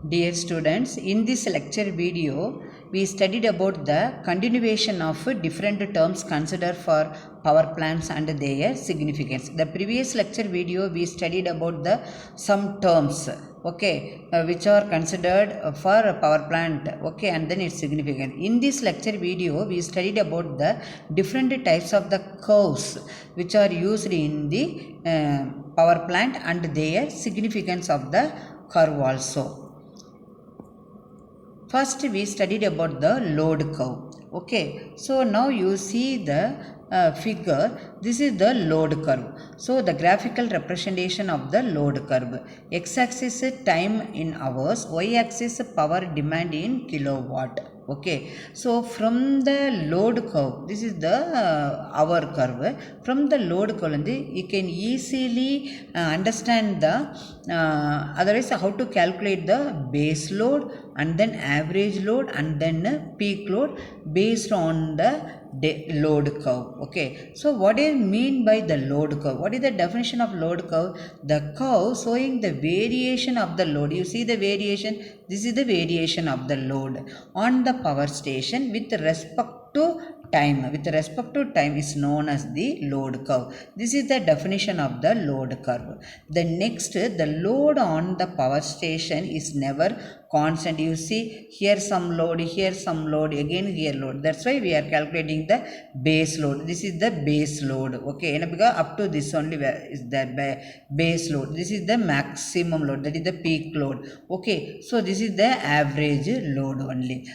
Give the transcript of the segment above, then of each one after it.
Dear students, in this lecture video, we studied about the continuation of different terms considered for power plants and their significance. The previous lecture video, we studied about the some terms, which are considered for a power plant, and then its significance. In this lecture video, we studied about the different types of the curves which are used in the power plant and their significance of the curve also. First we studied about the load curve. So now you see the figure. This is the load curve. So the graphical representation of the load curve. X-axis time in hours, Y-axis power demand in kilowatt. So from the load curve, this is the hour curve. From the load curve, you can easily understand the otherwise how to calculate the base load and then average load and then peak load based on the load curve. So what is mean by the load curve? What is the definition of load curve? The curve showing the variation of the load. You see the variation. This is the variation of the load on the power station with respect to time. With respect to time is known as the load curve. This is the definition of the load curve. The next, the load on the power station is never constant. You see here some load, again here load. That's why we are calculating the base load. This is the base load. Because up to this only is the base load. This is the maximum load, that is the peak load. So this is the average load only.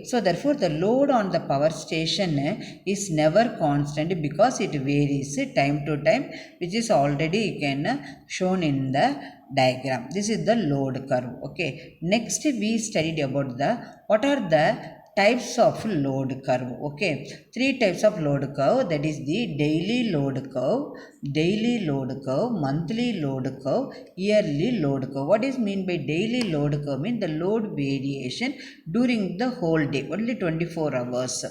So therefore the load on the power station is never constant because it varies time to time, which is already shown in the diagram. This is the load curve. Next we studied about the what are the types of load curve. Three types of load curve, that is the daily load curve, monthly load curve, yearly load curve. What is mean by daily load curve? Mean the load variation during the whole day, only 24 hours.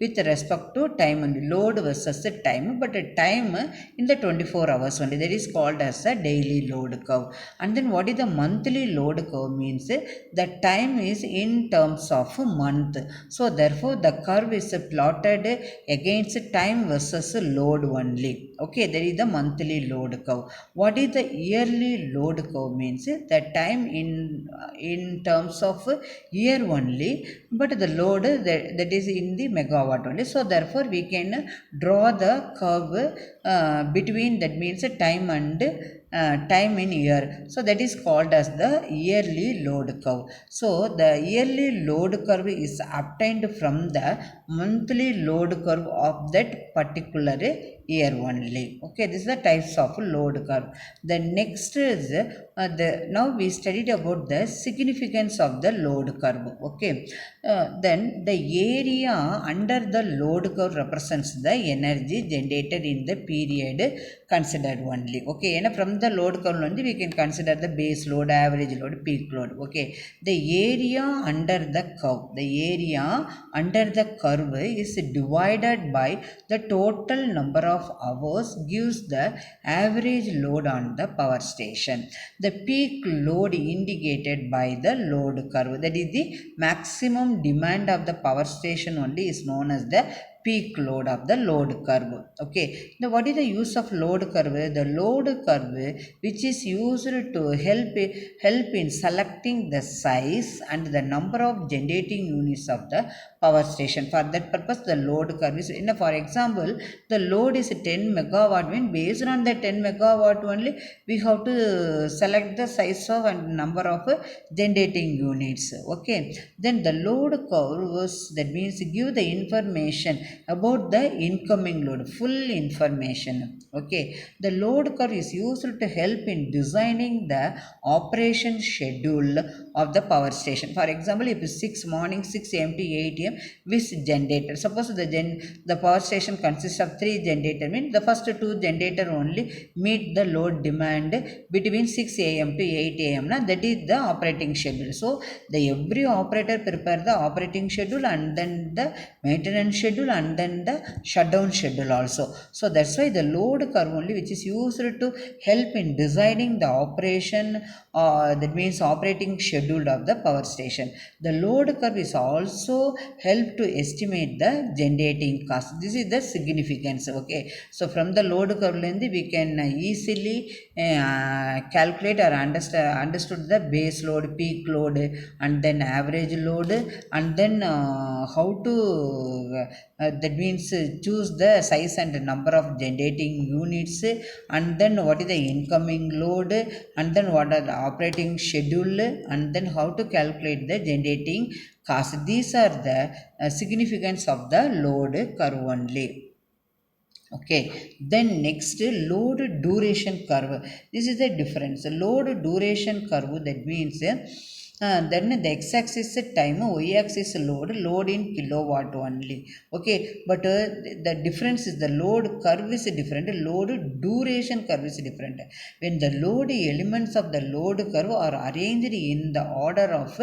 With respect to time only, load versus the time, but a time in the 24 hours only, that is called as a daily load curve. And then what is the monthly load curve? Means the time is in terms of a month. So therefore the curve is plotted against time versus load only. That is the monthly load curve. What is the yearly load curve? Means the time in terms of year only, but the load that is in the megawatt only. So therefore we can draw the curve between, that means time and time in year. So that is called as the yearly load curve. So the yearly load curve is obtained from the monthly load curve of that particular year only. This is the types of load curve. The next is now we studied about the significance of the load curve. Then the area under the load curve represents the energy generated in the period considered only. And from the load curve only we can consider the base load, average load, peak load. The area under the curve is divided by the total number of hours gives the average load on the power station. The peak load indicated by the load curve, that is the maximum demand of the power station only, is known as the peak load of the load curve. Now what is the use of load curve? The load curve, which is used to help in selecting the size and the number of generating units of the power station. For that purpose the load curve is for example, the load is 10 megawatt. When based on the 10 megawatt only we have to select the size of and number of generating units. Then the load curve was, that means give the information about the incoming load, full information. The load curve is used to help in designing the operation schedule of the power station. For example, if 6 morning 6 am to 8 am, which generator, suppose the power station consists of 3 generator, means the first 2 generator only meet the load demand between 6 am to 8 am. That is the operating schedule. So the every operator prepare the operating schedule and then the maintenance schedule and and then the shutdown schedule also. So that's why the load curve only, which is used to help in designing the operation, that means operating schedule of the power station. The load curve is also help to estimate the generating cost. This is the significance. Okay, so from the load curve we can easily calculate or understood the base load, peak load, and then average load, and then how to that means choose the size and number of generating units, and then what is the incoming load, and then what are the operating schedule, and then how to calculate the generating cost. These are the significance of the load curve only. Okay, then next, load duration curve. This is the difference. Load duration curve, that means then the x-axis time, y-axis load in kilowatt only. Okay, but the difference is the load curve is different, load duration curve is different. When the load elements of the load curve are arranged in the order of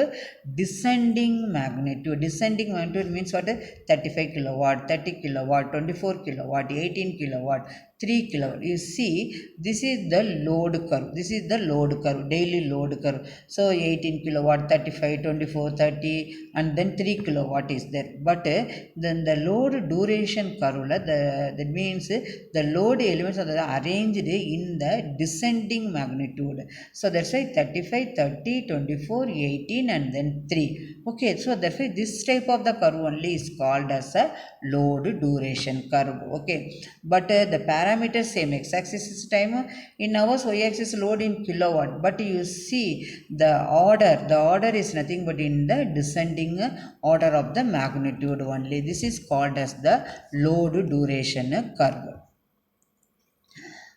descending magnitude means what? 35 kilowatt, 30 kilowatt, 24 kilowatt, 18 kilowatt, 3 kilowatt. You see, this is the load curve. This is the load curve, daily load curve. So 18 kilowatt, 35, 24, 30, and then 3 kilowatt is there. But then the load duration curve, that means the load elements are arranged in the descending magnitude. So that's why 35, 30, 24, 18, and then 3. Okay, so therefore this type of the curve only is called as a load duration curve. Okay, but the parameters same, x-axis is time in hours, y-axis load in kilowatt, but you see the order is nothing but in the descending order of the magnitude only. This is called as the load duration curve.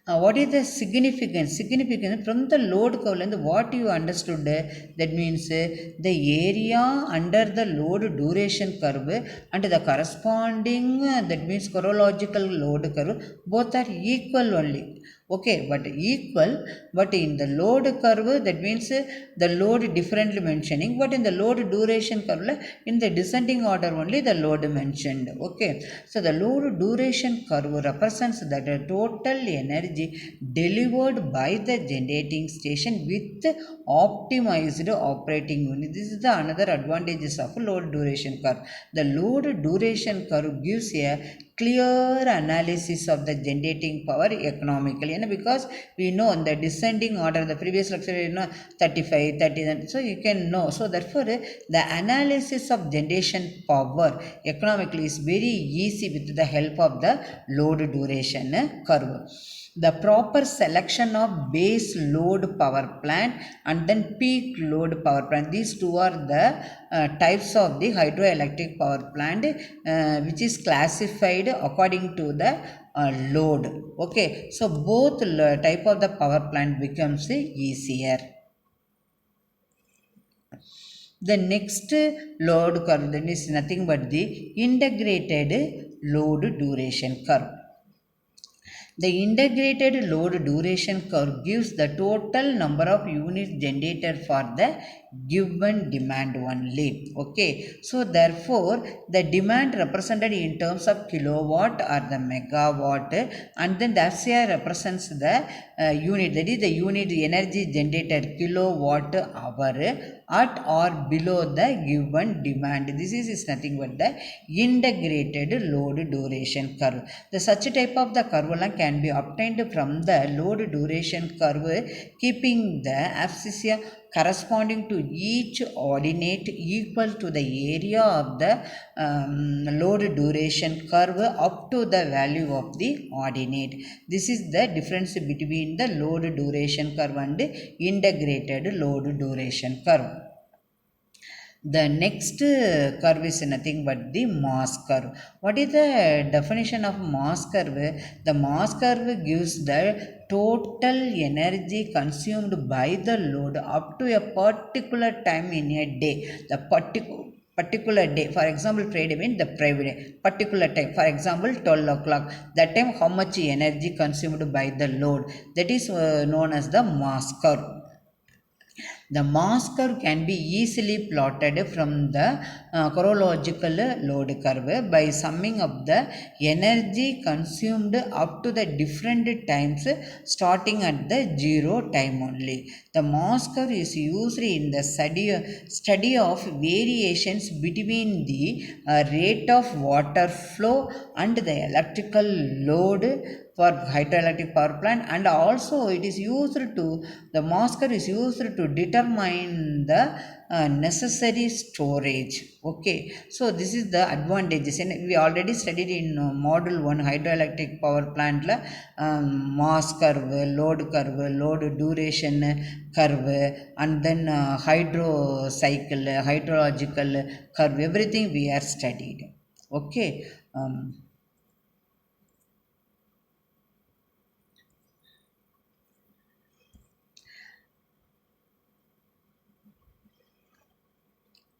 What is the significance? Significance from the load curve and what you understood, that means the area under the load duration curve and the corresponding that means chronological load curve, both are equal only. Okay, but equal, but in the load curve, that means the load differently mentioning, but in the load duration curve in the descending order only the load mentioned. Okay, so the load duration curve represents that the total energy delivered by the generating station with optimized operating unit. This is the another advantages of load duration curve. The load duration curve gives a clear analysis of the generating power economically, and because we know in the descending order, the previous lecture 35, 30, so you can know. So therefore the analysis of generation power economically is very easy with the help of the load duration curve. The proper selection of base load power plant and then peak load power plant, these two are the types of the hydroelectric power plant which is classified according to the load. Okay, so both type of the power plant becomes easier. The next load curve, that is nothing but the integrated load duration curve. The integrated load duration curve gives the total number of units generated for the given demand only. Okay, so therefore the demand represented in terms of kilowatt or the megawatt, and then the FCI represents the unit, that is the unit energy generated kilowatt hour at or below the given demand. This is nothing but the integrated load duration curve. The such type of the curve can be obtained from the load duration curve, keeping the FCC corresponding to each ordinate equal to the area of the load duration curve up to the value of the ordinate. This is the difference between the load duration curve and integrated load duration curve. The next curve is nothing but the mass curve. What is the definition of mass curve? The mass curve gives the total energy consumed by the load up to a particular time in a day. The particular day, for example Friday means the Friday, particular time, for example 12 o'clock, that time how much energy consumed by the load, that is known as the mass curve. The mass curve can be easily plotted from the chronological load curve by summing up the energy consumed up to the different times starting at the zero time only. The mass curve is used in the study of variations between the rate of water flow and the electrical load for hydroelectric power plant, and also it is used to, the mass curve is used to determine the necessary storage. Okay, so this is the advantages, and we already studied in module 1 hydroelectric power plant la mass curve, load duration curve, and then hydro cycle, hydrological curve, everything we are studied. Okay. um,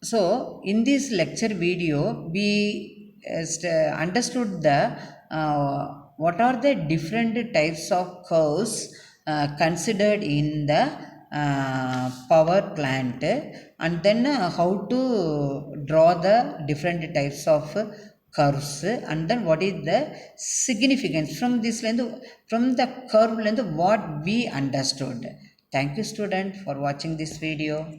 So, in this lecture video, we understood the what are the different types of curves considered in the power plant, and then how to draw the different types of curves, and then what is the significance from this length, from the curve length, what we understood. Thank you, student, for watching this video.